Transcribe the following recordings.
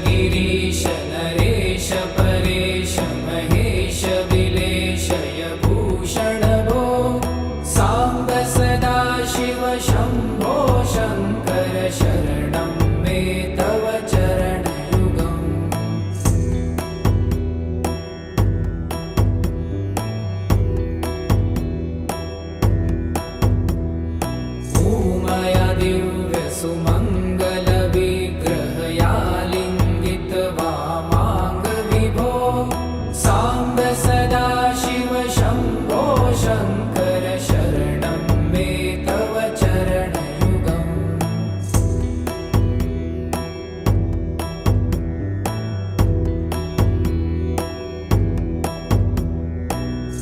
गिरीश नरेश परेश महेश विलेशय भूषण भो साम्ब सदा शिव शम्भो शङ्कर शरणं मे तव चरणयुगम् भूमया दिव्य सुमङ्गल विग्रहया लिङ्गित वामाङ्ग विभो साम्ब सदा शिव शम्भो शङ्कर शरणं मे तव चरणयुगम्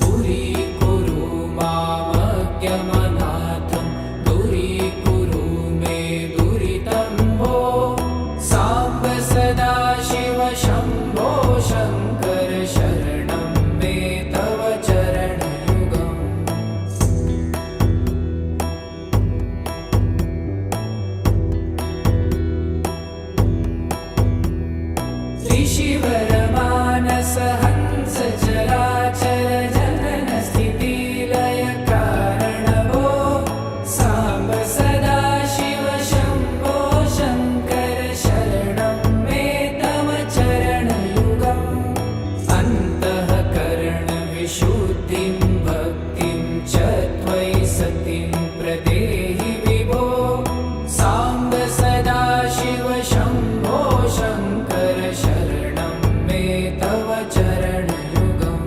दूरीकुरु मामज्ञमनाथं दूरीकुरु मे दुरितं भो साम्ब सदा शिव शम्भो शङ्कर शरणं मे तव चरणयुगम् ऋषिवर मानस हंस चराचर जनन स्थिति लय कारण भो साम्ब सदा शिव शम्भो शङ्कर शरणं मे तव चरणयुगम् अन्तःकरण विशुद्धिं भक्तिं च त्वयि सतिं प्रदेहि विभो साम्ब सदा शिव शम्भो शङ्कर शरणं मे तव चरणयुगम्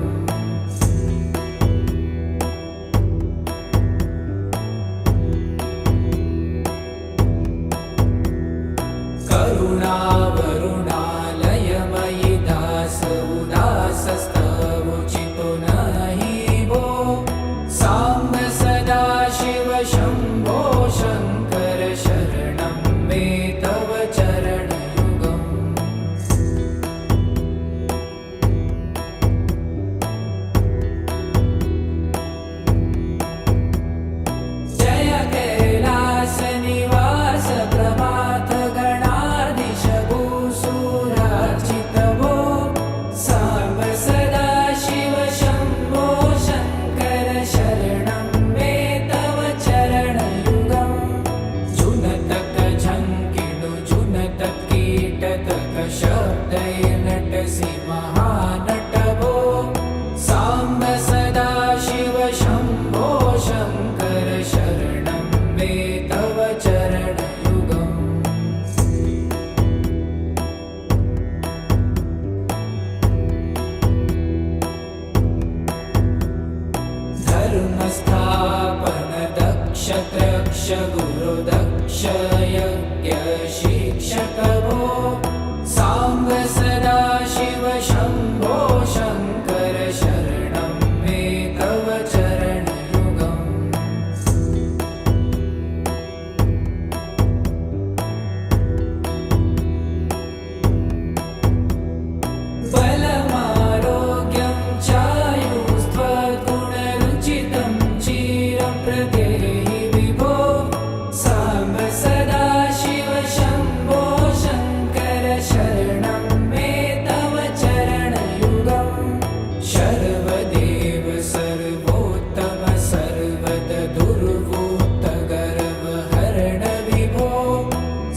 करुणावरुणालयमयि दास उदासस्तवोचितो नहि भो साम्ब सदा शिव शम्भो शङ्कर शरणं मे तव चरणयुगम् जय कैलास निवास प्रभात गणाधीश भूसुरार्चित भो साम्ब सदा शिव शम्भो शङ्कर शरणं मे तव चरणयुगम् जुनतक झङ्किणु जुनतक कीटतक शब्दैर्नटसि महानट भो साम्ब सदा शिव शम्भो शङ्कर शरणं मे तव चरणयुगम् धर्मस्थापन दक्ष त्रक्ष गुरु दक्ष यज्ञ शिक्षक भो साम्ब सदा शिव शम्भो शङ्कर शरणं मे तव चरणयुगम् बलमारोग्यं चायुस्त्वगुणरुचितं चिरं प्रदेहि विभो साम्ब सदा शिव शम्भो शङ्कर शरणं मे तव चरणयुगम् शर्वदेव सर्वोत्तम सर्वद दुर्वूत गर्वहरण विभो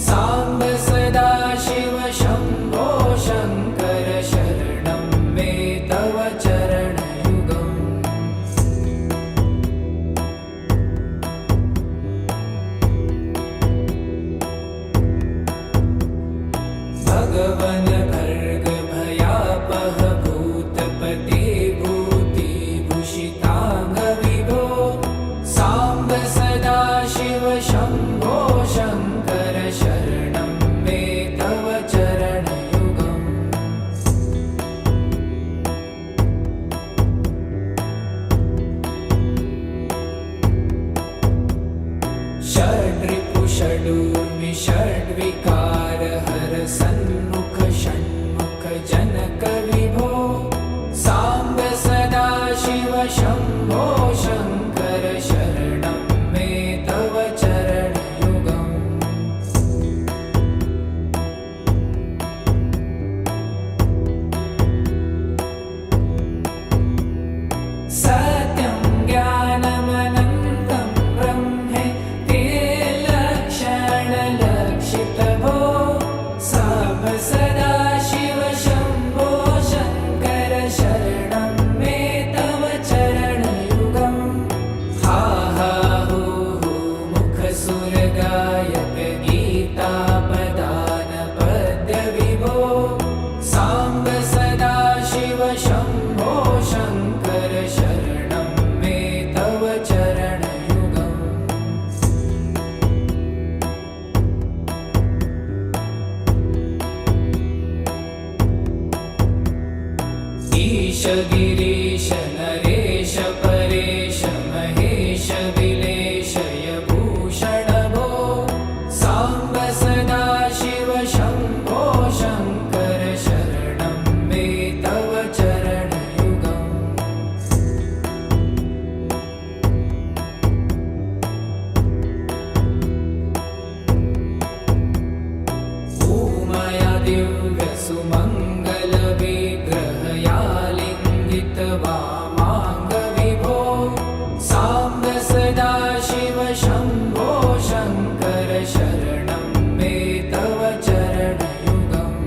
साम्ब सदा शिव शम्भो शङ्कर शरणं मे तव चरणयुगम् भगवन् भर्ग भयापह भूतपते भूतिभूषिताङ्ग विभो साम्ब सदा शिव शम्भो शङ्कर शरणं मे तव चरणयुगम् षड्रिपु षडूर्मि षड्विकार हर सन्मुख षण्मुख जनक विभो साम्ब सदा शिव शम्भो शङ्कर शरणं मे तव चरणयुगम् सत्यं ज्ञानमनन्तं ब्रह्मेति लक्षणलक्षितभो साम्ब सदाशिव शम्भो शङ्कर शरणं मे तव चरणयुगम् हा हा हू हू मुखसुरगायक गीतापदान पद्यविभो साम्ब सदाशिव शम्भो शङ्कर शरणं मे तव चरणयुगम् ईश गिरीश नरेश परेश महेश विलेशय भूषण भो साम्ब सदाशिव शम्भो शङ्कर शरणं मे तव चरणयुगम् ऊमया दिव्यसुमङ्गलविग्रहया लिङ्गितवामाङ्गविभो साम्ब सदाशिव शम्भो शङ्कर शरणं मे तव चरणयुगम्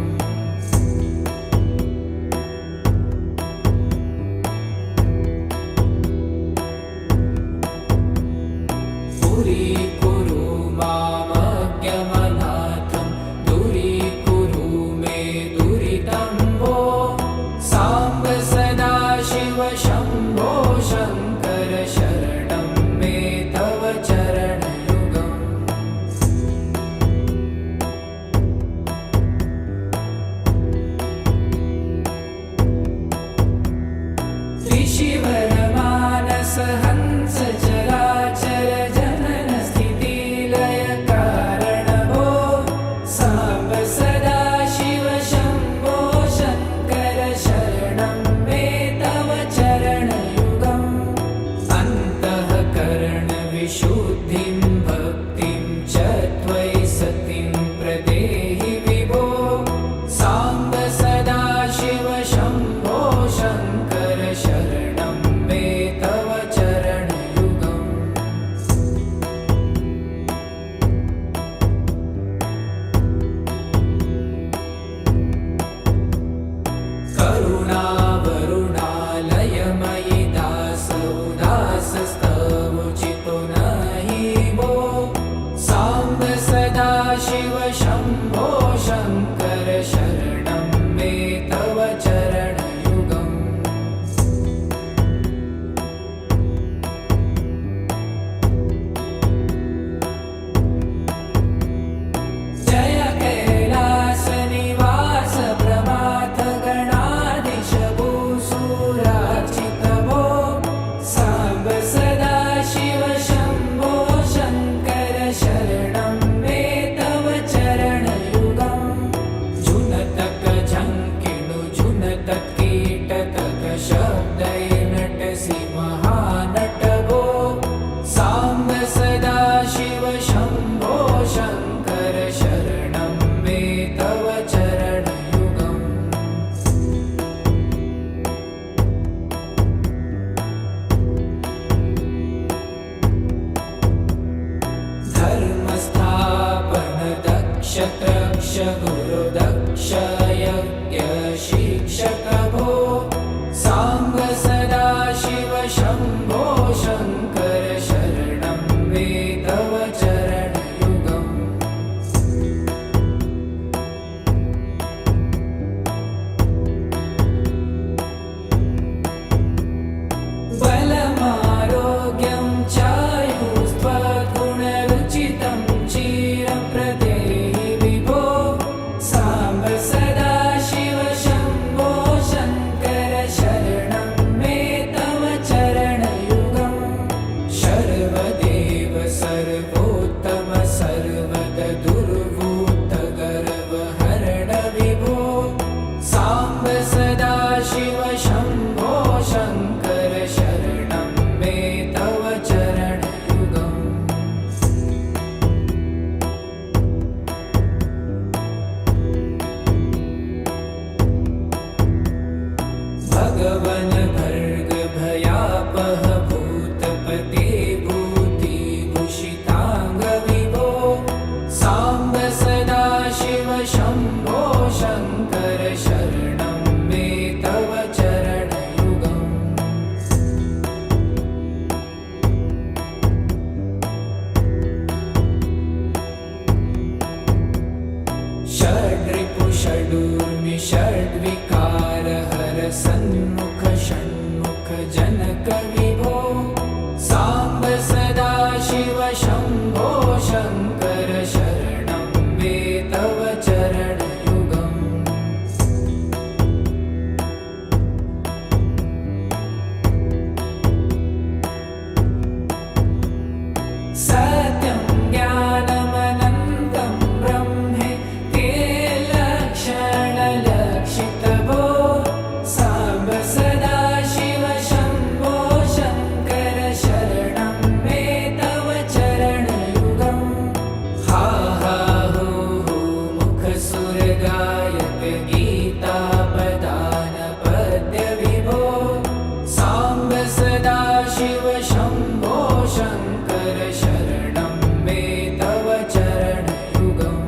पुरीकुरु मामज्ञमनाथं दूरीकुरु मे दुरितं भो साम्ब सदाशिव शम्भो शङ्कर शरणं मे तव चरणयुगम् त्रिशिवरमानस हंस चराचर जनन स्थितिलय कारण भो साम्ब सदाशिव शम्भो शङ्कर शरणं मे तव चरणयुगम् अन्तःकरणविशुद्धिं भक्तिं च त्वयि सतिं प्रदेहि विभो साम्ब सदाशिव शम्भो शङ्कर शरणं मे तव चरणयुगम् करुणावरुणालयमयि दासोदासस्तवोचितो नहि भो साम्ब सदाशिव शम्भो शङ्कर शरणं मे तव चरणयुगम् जय कैलासनिवास प्रमाथ गणाधीश भूसुरार्चित भो साम्ब सदाशिव शम्भो शङ्कर शरणं मे तव चरणयुगम् झुनतक झङ्किणु झुनतक कीटतक शब्दै नटसि महानट भो साम्ब सदाशिव शम्भो शङ्कर शरणं मे तव चरणयुगम् धर्मस्थापन दक्ष त्रक्ष गुरुदक्ष यज्ञ शिक्षक भो साम्ब सदाशिव शम्भो शङ्कर शरणं मे तव चरणयुगम् बलमारोग्यं चायुस्त्वगुणरुचितं चिरं प्रदेहि विभो साम्ब सदाशिव विभो साम्ब सदा शिव शम्भो शङ्कर शरणं मे तव चरणयुगम् सत्यं ज्ञानमनन्तं ब्रह्मे ते लक्षणलक्षितभो साम्ब सदा शिव शम्भो शङ्कर शरणं मे तव चरणयुगम् हा हा हू हू मुखसुरगायक गीतापदानपद्यविभो साम्ब सदा शिव शम्भो शङ्कर शरणं मे तव चरणयुगम्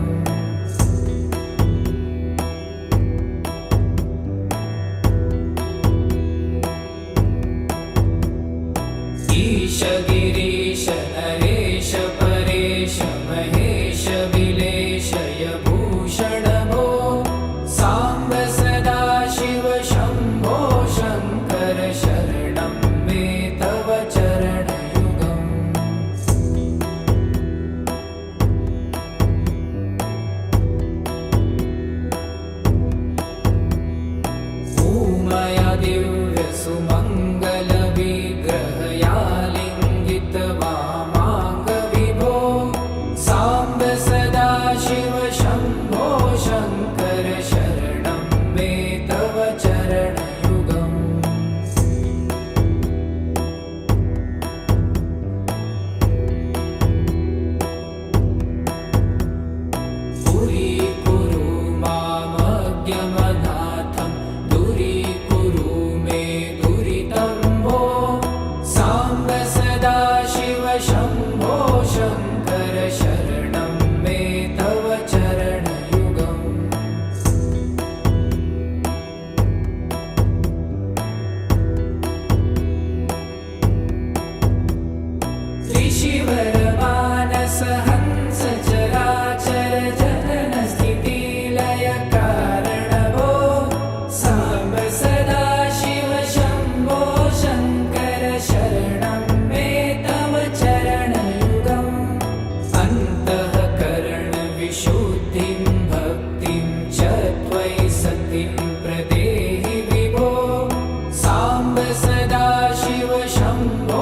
ईश गिरीश नरेश परेश महेश विलेशय भूषण भो साम्ब सदा शिव शम्भो शङ्कर शरणं मे तव चरणयुगम् ऊमया दिव्यसुमङ्गलविग्रहया लिङ्गितवामाङ्गविभो साम्ब सदा शिव शम्भो शङ्कर शरणं मे तव चरणयुगम् पुरीकुरु मामज्ञमनाथं दूरीकुरु मे दुरितं भो साम्ब सदा शिव शम्भो शङ्कर शरणं मे तव चरणयुगम् त्रिशिवरमानस हंस चराचर जनन स्थितिलय कारण भो साम्ब सदा शिव शम्भो शङ्कर शरणं मे तव चरणयुगम् अन्तःकरणविशुद्धिं भक्तिं च त्वयि सतिं प्रदेहि विभो साम्ब सदा शिव शम्भो